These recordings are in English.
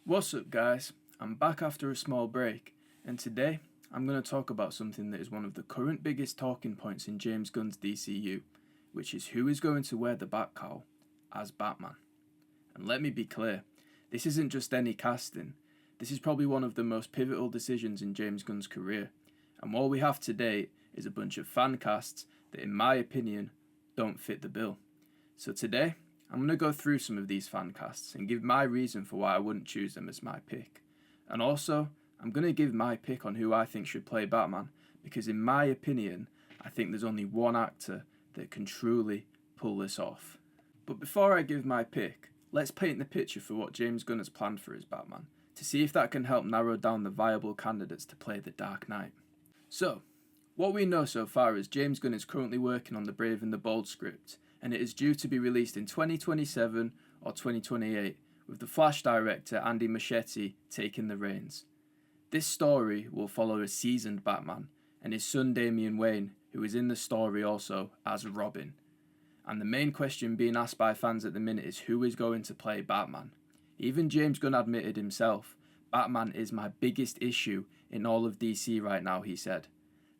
What's up, guys? I'm back after a small break, and today I'm going to talk about something that is one of the current biggest talking points in James Gunn's DCU, which is who is going to wear the Batcowl as Batman. And let me be clear, this isn't just any casting. This is probably one of the most pivotal decisions in James Gunn's career, and what we have to date is a bunch of fan casts that, in my opinion, don't fit the bill. So today, I'm going to go through some of these fan casts and give my reason for why I wouldn't choose them as my pick. And also, I'm going to give my pick on who I think should play Batman, because in my opinion, I think there's only one actor that can truly pull this off. But before I give my pick, let's paint the picture for what James Gunn has planned for his Batman, to see if that can help narrow down the viable candidates to play the Dark Knight. So, what we know so far is James Gunn is currently working on the Brave and the Bold script, and it is due to be released in 2027 or 2028, with the Flash director Andy Muschietti taking the reins. This story will follow a seasoned Batman and his son Damian Wayne, who is in the story also as Robin. And the main question being asked by fans at the minute is who is going to play Batman. Even James Gunn admitted himself, Batman is my biggest issue in all of DC right now, he said.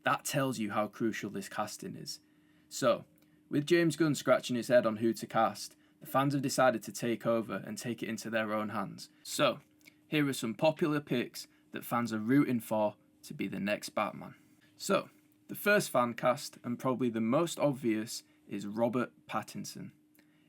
That tells you how crucial this casting is. So, with James Gunn scratching his head on who to cast, the fans have decided to take over and take it into their own hands. So, here are some popular picks that fans are rooting for to be the next Batman. So, the first fan cast, and probably the most obvious, is Robert Pattinson.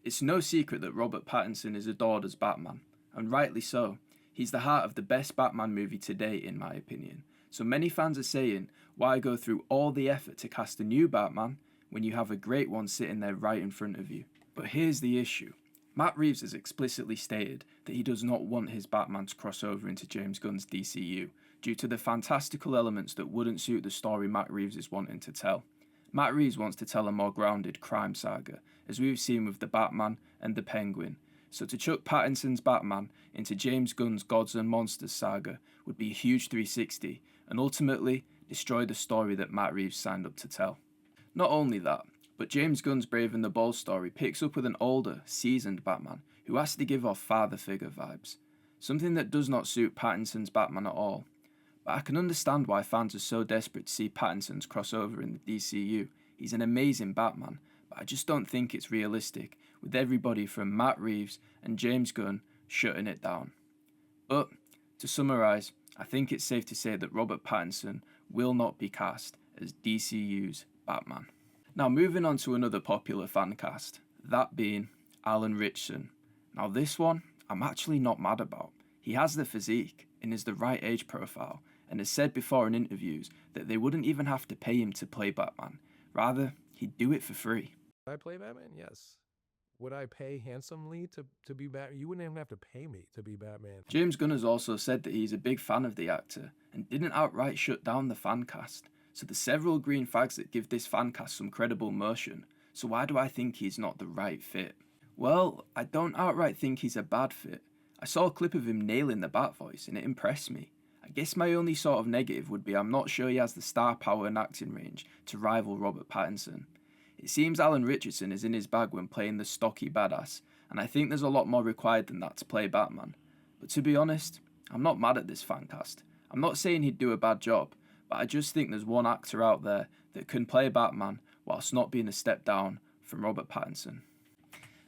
It's no secret that Robert Pattinson is adored as Batman, and rightly so. He's the heart of the best Batman movie to date, in my opinion. So many fans are saying, why go through all the effort to cast a new Batman when you have a great one sitting there right in front of you? But here's the issue. Matt Reeves has explicitly stated that he does not want his Batman to cross over into James Gunn's DCU due to the fantastical elements that wouldn't suit the story Matt Reeves is wanting to tell. Matt Reeves wants to tell a more grounded crime saga, as we've seen with the Batman and the Penguin. So to chuck Pattinson's Batman into James Gunn's Gods and Monsters saga would be a huge 360 and ultimately destroy the story that Matt Reeves signed up to tell. Not only that, but James Gunn's Brave and the Bold story picks up with an older, seasoned Batman who has to give off father figure vibes, something that does not suit Pattinson's Batman at all. But I can understand why fans are so desperate to see Pattinson's crossover in the DCU. He's an amazing Batman, but I just don't think it's realistic, with everybody from Matt Reeves and James Gunn shutting it down. But, to summarise, I think it's safe to say that Robert Pattinson will not be cast as DCU's Batman. Now moving on to another popular fan cast, that being Alan Ritchson. Now this one, I'm actually not mad about. He has the physique and is the right age profile, and has said before in interviews that they wouldn't even have to pay him to play Batman. Rather, he'd do it for free. Would I play Batman? Yes. Would I pay handsomely to be Batman? You wouldn't even have to pay me to be Batman. James Gunn has also said that he's a big fan of the actor and didn't outright shut down the fan cast. So there's several green flags that give this fan cast some credible motion. So why do I think he's not the right fit? Well, I don't outright think he's a bad fit. I saw a clip of him nailing the Bat voice and it impressed me. I guess my only sort of negative would be I'm not sure he has the star power and acting range to rival Robert Pattinson. It seems Alan Ritchson is in his bag when playing the stocky badass, and I think there's a lot more required than that to play Batman. But to be honest, I'm not mad at this fan cast. I'm not saying he'd do a bad job, but I just think there's one actor out there that can play Batman whilst not being a step down from Robert Pattinson.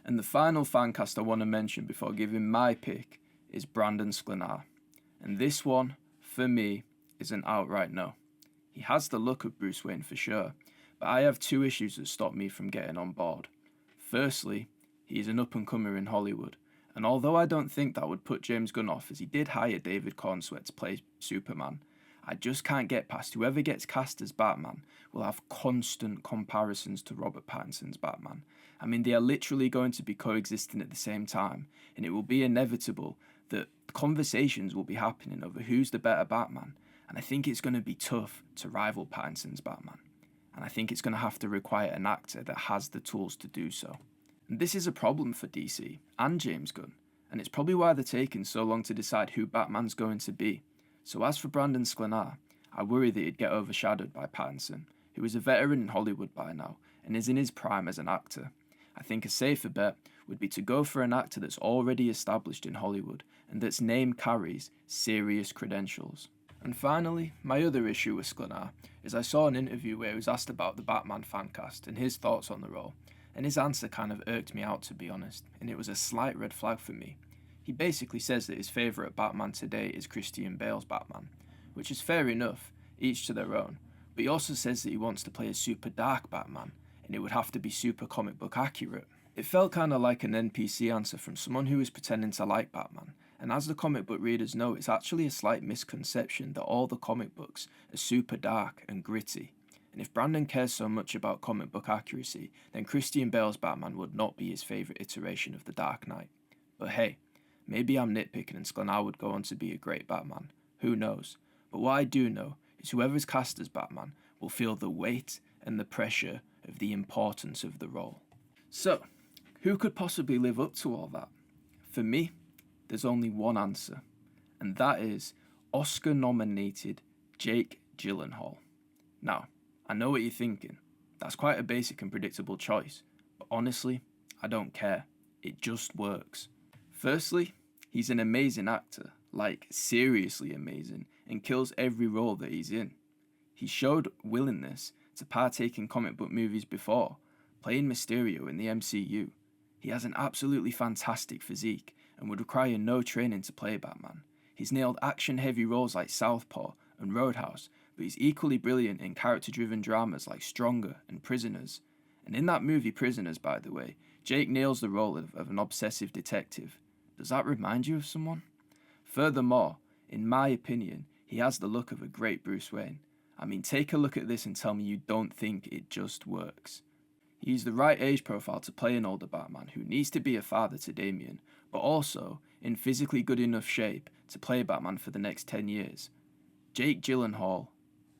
And the final fan cast I want to mention before giving my pick is Brandon Sklenar. And this one, for me, is an outright no. He has the look of Bruce Wayne for sure, but I have two issues that stop me from getting on board. Firstly, he is an up-and-comer in Hollywood, and although I don't think that would put James Gunn off as he did hire David Cornsweet to play Superman, I just can't get past whoever gets cast as Batman will have constant comparisons to Robert Pattinson's Batman. I mean, they are literally going to be coexisting at the same time, and it will be inevitable that conversations will be happening over who's the better Batman, and I think it's going to be tough to rival Pattinson's Batman. And I think it's going to have to require an actor that has the tools to do so. And this is a problem for DC and James Gunn, and it's probably why they're taking so long to decide who Batman's going to be. So as for Brandon Sklenar, I worry that he'd get overshadowed by Pattinson, who is a veteran in Hollywood by now and is in his prime as an actor. I think a safer bet would be to go for an actor that's already established in Hollywood and that's name carries serious credentials. And finally, my other issue with Sklenar is I saw an interview where he was asked about the Batman fancast and his thoughts on the role, and his answer kind of irked me out, to be honest, and it was a slight red flag for me. He basically says that his favourite Batman today is Christian Bale's Batman, which is fair enough, each to their own, but he also says that he wants to play a super dark Batman, and it would have to be super comic book accurate. It felt kind of like an NPC answer from someone who is pretending to like Batman, and as the comic book readers know, it's actually a slight misconception that all the comic books are super dark and gritty. And if Brandon cares so much about comic book accuracy, then Christian Bale's Batman would not be his favourite iteration of the Dark Knight. But hey, maybe I'm nitpicking and Sklenar would go on to be a great Batman. Who knows? But what I do know is whoever is cast as Batman will feel the weight and the pressure of the importance of the role. So, who could possibly live up to all that? For me, there's only one answer, and that is Oscar-nominated Jake Gyllenhaal. Now, I know what you're thinking. That's quite a basic and predictable choice, but honestly, I don't care. It just works. Firstly, he's an amazing actor, like seriously amazing, and kills every role that he's in. He showed willingness to partake in comic book movies before, playing Mysterio in the MCU. He has an absolutely fantastic physique and would require no training to play Batman. He's nailed action-heavy roles like Southpaw and Roadhouse, but he's equally brilliant in character-driven dramas like Stronger and Prisoners. And in that movie Prisoners, by the way, Jake nails the role of an obsessive detective. Does that remind you of someone? Furthermore, in my opinion, he has the look of a great Bruce Wayne. I mean, take a look at this and tell me you don't think it just works. He's the right age profile to play an older Batman who needs to be a father to Damian, but also in physically good enough shape to play Batman for the next 10 years. Jake Gyllenhaal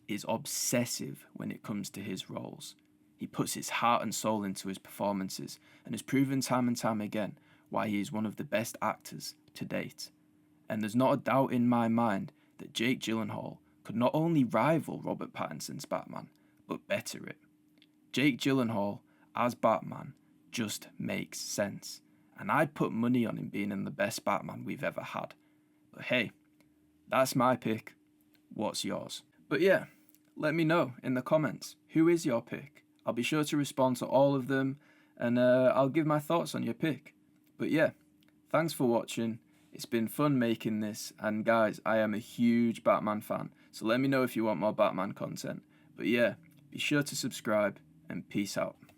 is obsessive when it comes to his roles. He puts his heart and soul into his performances and has proven time and time again why he is one of the best actors to date. And there's not a doubt in my mind that Jake Gyllenhaal could not only rival Robert Pattinson's Batman, but better it. Jake Gyllenhaal as Batman just makes sense, and I'd put money on him being in the best Batman we've ever had. But hey, that's my pick. What's yours? But yeah, let me know in the comments, who is your pick? I'll be sure to respond to all of them, and I'll give my thoughts on your pick. But yeah, thanks for watching. It's been fun making this, and guys, I am a huge Batman fan, so let me know if you want more Batman content. But yeah, be sure to subscribe, and peace out.